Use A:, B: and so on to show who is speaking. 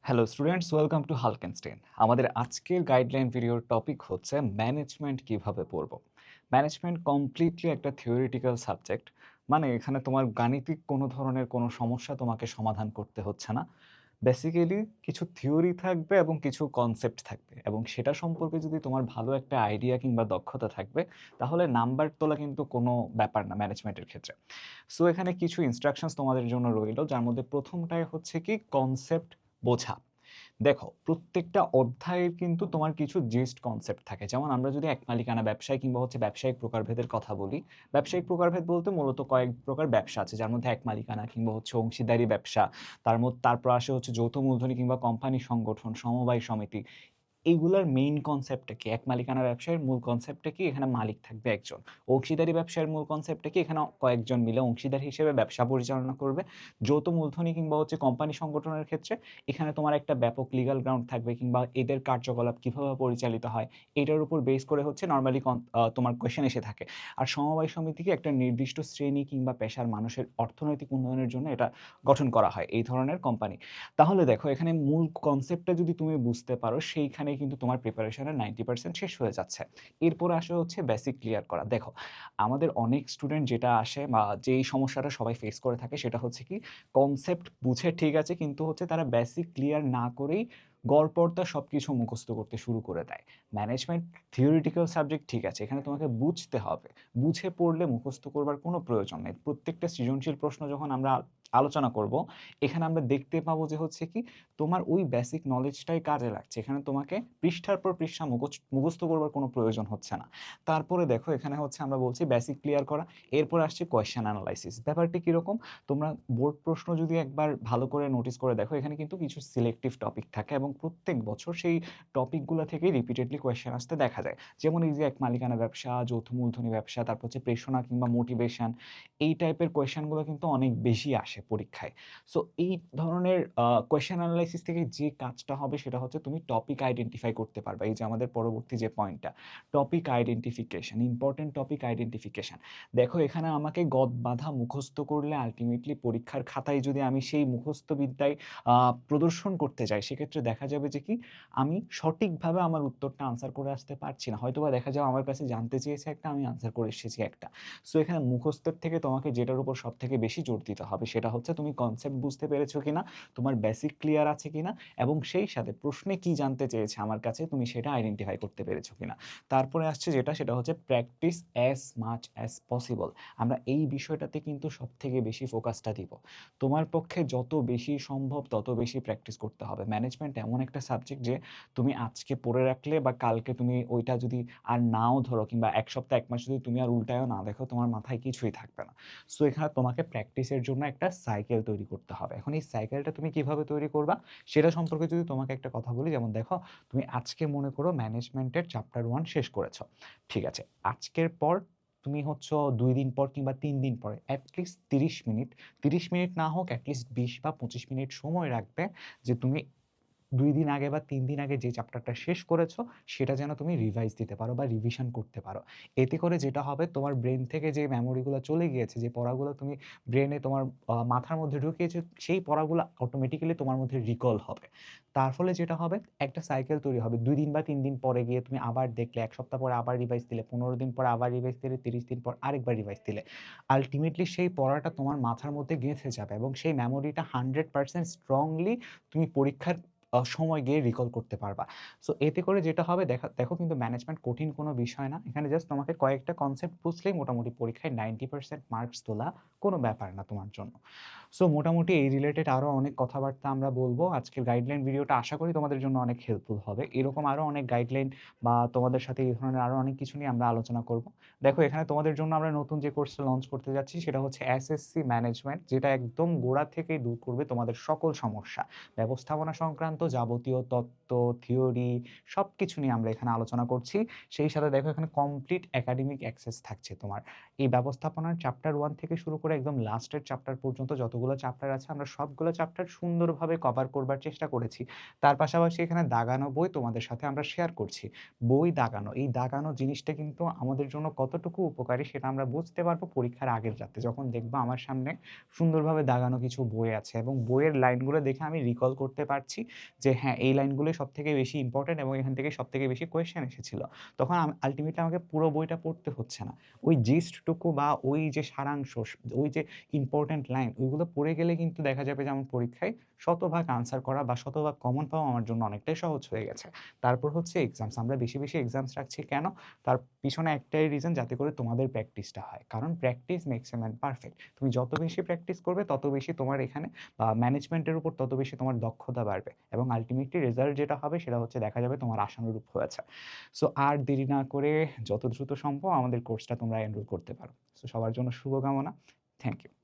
A: Hello students, welcome to হালকেনস্টেইন। আমাদের আজকের গাইডলাইন ভিডিওর টপিক হচ্ছে ম্যানেজমেন্ট কিভাবে পড়ব। ম্যানেজমেন্ট কমপ্লিটলি একটা থিওরিটিক্যাল সাবজেক্ট। মানে এখানে তোমার গাণিতিক কোনো ধরনের কোনো সমস্যা তোমাকে সমাধান করতে হচ্ছে না। বেসিক্যালি কিছু থিওরি থাকবে এবং কিছু কনসেপ্ট থাকবে, এবং সেটা সম্পর্কে যদি তোমার ভালো একটা আইডিয়া কিংবা দক্ষতা থাকবে, তাহলে নাম্বার তোলা কিন্তু কোনো ব্যাপার না ম্যানেজমেন্টের ক্ষেত্রে। সো এখানে কিছু ইনস্ট্রাকশনস তোমাদের জন্য রইল, যার মধ্যে প্রথমটাই হচ্ছে কি কনসেপ্ট বোঝা। দেখো, প্রত্যেকটা অধ্যায়ের কিন্তু তোমার কিছু জিস্ট কনসেপ্ট থাকে। যেমন আমরা যদি এক মালিকানা ব্যবসায় কিংবা হচ্ছে ব্যবসায়িক প্রকারভেদের কথা বলি, ব্যবসায়িক প্রকারভেদ বলতে মূলত কয়েক প্রকার ব্যবসা আছে, যার মধ্যে এক মালিকানা কিংবা হচ্ছে অংশীদারি ব্যবসা, তারপর আসে হচ্ছে যৌথ মূলধনী কিংবা কোম্পানি সংগঠন, সমবায় সমিতি। এইগুলার মেইন কনসেপ্টটা কি? এক মালিকানা ব্যবসায়ের মূল কনসেপ্টটা কি? এখানে মালিক থাকবে একজন। অংশীদারি ব্যবসায়ের মূল কনসেপ্টটা কি? এখানে কয়েকজন মিলে অংশীদার হিসেবে ব্যবসা পরিচালনা করবে। যৌথ মূলধনী কিংবা হচ্ছে কোম্পানি সংগঠনের ক্ষেত্রে এখানে তোমার একটা ব্যাপক লিগ্যাল গ্রাউন্ড থাকবে, কিংবা এদের কার্যকলাপ কিভাবে পরিচালিত হয় এটার উপর বেস করে হচ্ছে নরমালি তোমার কোয়েশ্চেন এসে থাকে। আর সমবায় সমিতিকে একটা নির্দিষ্ট শ্রেণী কিংবা পেশার মানুষের অর্থনৈতিক উন্নয়নের জন্য এটা গঠন করা হয়, এই ধরনের কোম্পানি। তাহলে দেখো, এখানে মূল কনসেপ্টটা যদি তুমি বুঝতে পারো, সেইখানে কিন্তু তোমার প্রিপারেশনের 90% শেষ হয়ে যাচ্ছে। এরপর আসে হচ্ছে বেসিক ক্লিয়ার করা। দেখো, আমাদের অনেক স্টুডেন্ট যেটা আসে বা যেই সমস্যাটা সবাই ফেস করে থাকে, সেটা হচ্ছে কি কনসেপ্ট বুঝে ঠিক আছে, কিন্তু হচ্ছে তারা বেসিক ক্লিয়ার না করেই গড়পড়তা সব কিছু মুখস্থ করতে শুরু করে দেয়। ম্যানেজমেন্ট থিওরিটিক্যাল সাবজেক্ট, ঠিক আছে, এখানে তোমাকে বুঝতে হবে। বুঝে পড়লে মুখস্থ করবার কোনো প্রয়োজন নেই। প্রত্যেকটা সৃজনশীল প্রশ্ন যখন আমরা আলোচনা করব, এখানে আমরা দেখতে পাবো যে হচ্ছে কি তোমার ওই বেসিক নলেজটাই কাজে লাগছে। এখানে তোমাকে পৃষ্ঠার পর পৃষ্ঠা মুখস্থ করবার কোনো প্রয়োজন হচ্ছে না। তারপরে দেখো, এখানে হচ্ছে আমরা বলছি বেসিক ক্লিয়ার করা। এরপর আসছে কোয়েশ্চেন অ্যানালাইসিস। ব্যাপারটি কীরকম? তোমরা বোর্ড প্রশ্ন যদি একবার ভালো করে নোটিস করে দেখো, এখানে কিন্তু কিছু সিলেক্টিভ টপিক থাকে এবং প্রত্যেক বছর সেই টপিকগুলো থেকেই রিপিটেডলি কোয়েশ্চেন আসতে দেখা যায়। যেমন এই যে এক মালিকানা ব্যবসা, যৌথ মূলধনী ব্যবসা, তারপর হচ্ছে প্রেষণা কিংবা মোটিভেশন, এই টাইপের কোয়েশ্চেনগুলো কিন্তু অনেক বেশি আসে পরীক্ষায়। সো এই ধরনের কোয়েশ্চেন অ্যানালাইসিস থেকে যে কাজটা হবে সেটা হচ্ছে তুমি টপিক আইডেন্টিফাই করতে পারবে। এই যে আমাদের পরবর্তী যে পয়েন্টটা, topic identification, important topic identification. দেখো, এখানে আমাকে গদ বাঁধা মুখস্থ করলে আলটিমেটলি পরীক্ষার খাতায় যদি আমি সেই মুখস্থ বিদ্যায় প্রদর্শন করতে যাই, সেক্ষেত্রে দেখা যাবে যে কি আমি সঠিকভাবে আমার উত্তরটা আনসার করে আসতে পারছি না। হয়তোবা দেখা যাবে আমার কাছে জানতে চেয়েছে একটা, আমি আনসার করে এসেছি একটা। সো এখানে মুখস্থের থেকে তোমাকে যেটার উপর সব থেকে বেশি জোর দিতে হবে সেটা হচ্ছে তুমি কনসেপ্ট বুঝতে পেরেছো কিনা, তোমার বেসিক ক্লিয়ার আছে কিনা, এবং সেই সাথে প্রশ্নে কি জানতে চেয়েছে আমার কাছে তুমি সেটা আইডেন্টিফাই করতে পেরেছো কিনা। তারপরে আসছে যেটা, সেটা হচ্ছে practice as much as possible. আমরা এই বিষয়টাতে কিন্তু সব থেকে বেশি ফোকাসটা দিব। তোমার পক্ষে যত বেশি সম্ভব তত বেশি প্র্যাকটিস করতে হবে। ম্যানেজমেন্ট এমন একটা সাবজেক্ট যে তুমি আজকে পড়ে রাখলে বা কালকে তুমি ওইটা যদি আর নাও ধরো, কিংবা এক সপ্তাহ এক মাস যদি তুমি আর উল্টায়ও না দেখো, তোমার মাথায় কিছুই থাকবে না। সো এখানে তোমাকে প্র্যাকটিসের জন্য একটা সাইকেল তৈরি করতে হবে। এখন এই সাইকেলটা তুমি কিভাবে তৈরি করবা সেটা সম্পর্কে যদি তোমাকে একটা কথা বলি, যেমন দেখো, তুমি আজকে মনে করো ম্যানেজমেন্টের চ্যাপ্টার 1 শেষ করেছো, ঠিক আছে। আজকের পর তুমি হচ্ছে 2 দিন পর কিংবা 3 দিন পরে অ্যাটলিস্ট 30 মিনিট, 30 মিনিট না হোক অ্যাটলিস্ট 20 বা 25 মিনিট সময় রাখবে, যে তুমি 2 দিন আগে বা 3 দিন আগে যে চ্যাপ্টারটা শেষ করেছো সেটা যেন তুমি রিভাইজ দিতে পারো বা রিভিশন করতে পারো। এতে করে যেটা হবে, তোমার ব্রেন থেকে যে মেমোরিগুলো চলে গিয়েছে, যে পড়াগুলো তুমি ব্রেনে তোমার মাথার মধ্যে ঢুকিয়েছো, সেই পড়াগুলো অটোমেটিক্যালি তোমার মধ্যে রিকল হবে। তার ফলে যেটা হবে, একটা সাইকেল তৈরি হবে। 2 দিন বা 3 দিন পরে গিয়ে তুমি আবার দেখলে, এক সপ্তাহ পরে আবার রিভাইজ দিলে, 15 দিন পরে আবার রিভাইজ দিলে, 30 দিন পর আরেকবার রিভাইজ দিলে, আলটিমেটলি সেই পড়াটা তোমার মাথার মধ্যে গেঁথে যাবে এবং সেই মেমোরিটা 100% স্ট্রংলি তুমি পরীক্ষার সময় গিয়ে রিকল করতে পারবা। সো এতে করে যেটা হবে, দেখো কিন্তু ম্যানেজমেন্ট কঠিন কোনো বিষয় না। এখানে জাস্ট তোমাকে কয়েকটা কনসেপ্ট বুঝলেই মোটামুটি পরীক্ষায় 90% মার্কস তোলা কোনো ব্যাপার না তোমার জন্য। সো মোটামুটি এই রিলেটেড আরও অনেক কথাবার্তা আমরা বলবো। আজকের গাইডলাইন ভিডিওটা আশা করি তোমাদের জন্য অনেক হেল্পফুল হবে। এরকম আরও অনেক গাইডলাইন বা তোমাদের সাথে এই ধরনের আরও অনেক কিছু নিয়ে আমরা আলোচনা করব। দেখো, এখানে তোমাদের জন্য আমরা নতুন যে কোর্সটা লঞ্চ করতে যাচ্ছি সেটা হচ্ছে এসএসসি ম্যানেজমেন্ট, যেটা একদম গোড়া থেকেই দূর করবে তোমাদের সকল সমস্যা। ব্যবস্থাপনা সংক্রান্ত যাবতীয় তত্ত্ব, থিওরি সবকিছু নিয়ে আমরা এখানে আলোচনা করছি। সেই সাথে দেখো, এখানে কমপ্লিট একাডেমিক অ্যাক্সেস থাকছে তোমার। এই ব্যবস্থাপনার চ্যাপ্টার 1 থেকে শুরু করে একদম লাস্টের চ্যাপ্টার পর্যন্ত যতগুলো
B: যতগুলো চ্যাপ্টার আছে আমরা সবগুলো চ্যাপ্টার সুন্দরভাবে কভার করবার চেষ্টা করেছি। তার পাশাপাশি এখানে দাগানো বই তোমাদের সাথে আমরা শেয়ার করছি। বই দাগানো, এই দাগানো জিনিসটা কিন্তু আমাদের জন্য কতটুকু উপকারী সেটা আমরা বুঝতে পারবো পরীক্ষার আগের রাতে। যখন দেখব আমার সামনে সুন্দরভাবে দাগানো কিছু বই আছে এবং বইয়ের লাইনগুলো দেখে আমি রিকল করতে পারছি যে হ্যাঁ, এই লাইনগুলোই সবথেকে বেশি ইম্পোর্টেন্ট এবং এখান থেকে সবথেকে বেশি কোয়েশ্চেন এসেছিল। তখন আল্টিমেটলি আমাকে পুরো বইটা পড়তে হচ্ছে না। ওই জিস্টটুকু বা ওই যে সারাংশ, ওই যে ইম্পোর্টেন্ট লাইন ওইগুলো পড়ে গেলে কিন্তু দেখা যাবে যে আমার পরীক্ষায় শতভাগ আনসার করা বা শতভাগ কমন পাওয়া আমার জন্য অনেকটাই সহজ হয়ে গেছে। তারপর হচ্ছে এক্সামস। আমরা বেশি, বেশি এক্সামস রাখছি কেন? তার পিছনে একটাই রিজন, যাতে করে তোমাদের প্র্যাকটিসটা হয়। কারণ practice makes a man perfect. তুমি যত বেশি প্র্যাকটিস করবে তত বেশি তোমার এখানে ম্যানেজমেন্টের উপর তত বেশি তোমার দক্ষতা বাড়বে এবং আল্টিমেটলি রেজাল্ট যেটা হবে সেটা হচ্ছে দেখা যাবে তোমার আশানুরূপ হয়েছে। সো আর দেরি না করে যত দ্রুত সম্ভব আমাদের কোর্সটা তোমরা এনরোল করতে পারো। সো সবার জন্য শুভকামনা। Thank you.